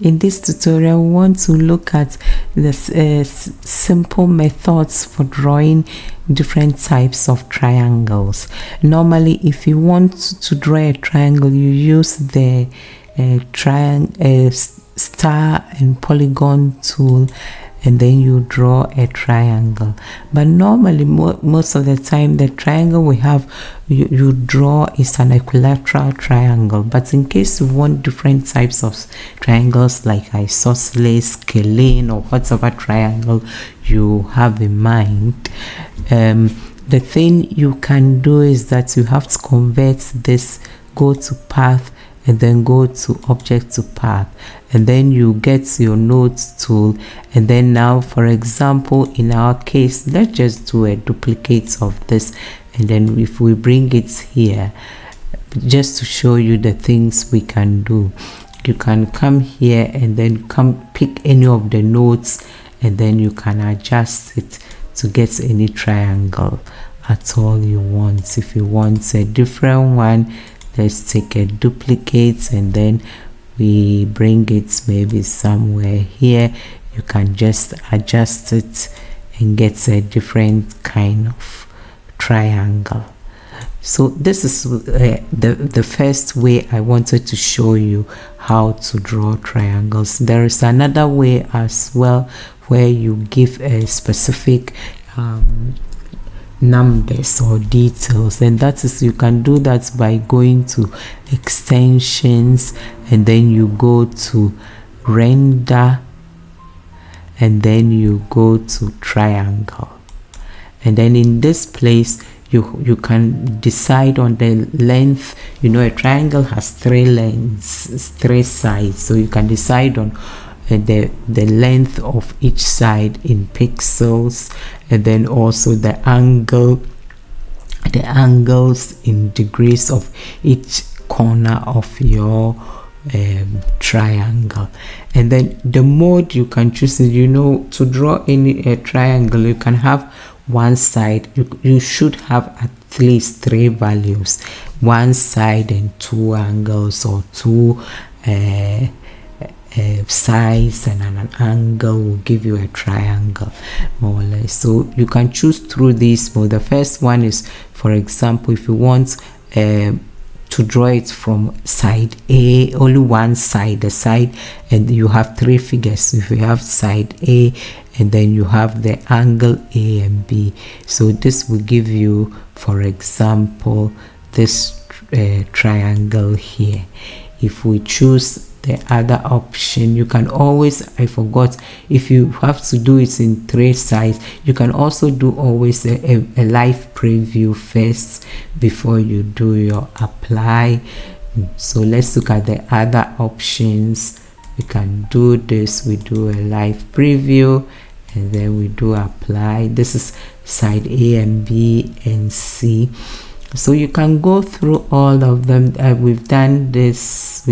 In this tutorial, we want to look at the simple methods for drawing different types of triangles. Normally, if you want to draw a triangle, you use the star and polygon tool, and then you draw a triangle. But normally, most of the time, the triangle we have you draw is an equilateral triangle. But in case you want different types of triangles like isosceles, scalene, or whatever triangle you have in mind, the thing you can do is that you have to convert this, go to path, and then go to object to path, and then you get your nodes tool. And then now, for example, in our case, let's just do a duplicate of this, and then if we bring it here, just to show you the things we can do, you can come here and then pick any of the nodes, and then you can adjust it to get any triangle at all you want. If you want a different one, let's take a duplicate and then we bring it maybe somewhere here. You can just adjust it and get a different kind of triangle. So this is the first way I wanted to show you how to draw triangles. There is another way as well where you give a specific numbers or details, and that is, you can do that by going to extensions, and then you go to render, and then you go to triangle, and then in this place you can decide on the length. You know, a triangle has 3 lengths, 3 sides, so you can decide on the length of each side in pixels, and then also the angles in degrees of each corner of your triangle. And then the mode you can choose is, you know, to draw any triangle, you can have one side, you should have at least 3 values, one side and 2 angles, or 2 sides and an angle will give you a triangle, more or less. So you can choose through this mode. The first one is, for example, if you want to draw it from side A, only one side, the side, and you have 3 figures. If you have side A, and then you have the angle A and B, so this will give you, for example, this triangle here. If we choose the other option, you can always, I forgot, if you have to do it in 3 sides, you can also do always a live preview first before you do your apply. So let's look at the other options. We can do this, we do a live preview, and then we do apply. This is side A and B and C. So you can go through all of them. We've done this,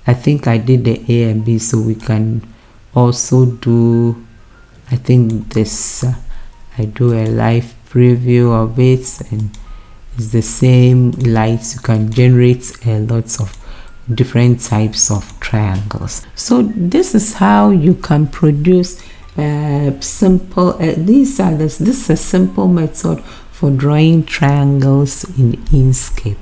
I think I did the A and B, so we can also do, I think this, I do a live preview of it, and it's the same lights. You can generate lots of different types of triangles. So this is how you can produce simple, this is a simple method for drawing triangles in Inkscape.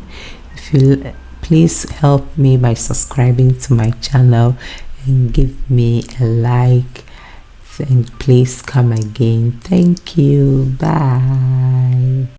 If you please help me by subscribing to my channel and give me a like, and please come again. Thank you. Bye.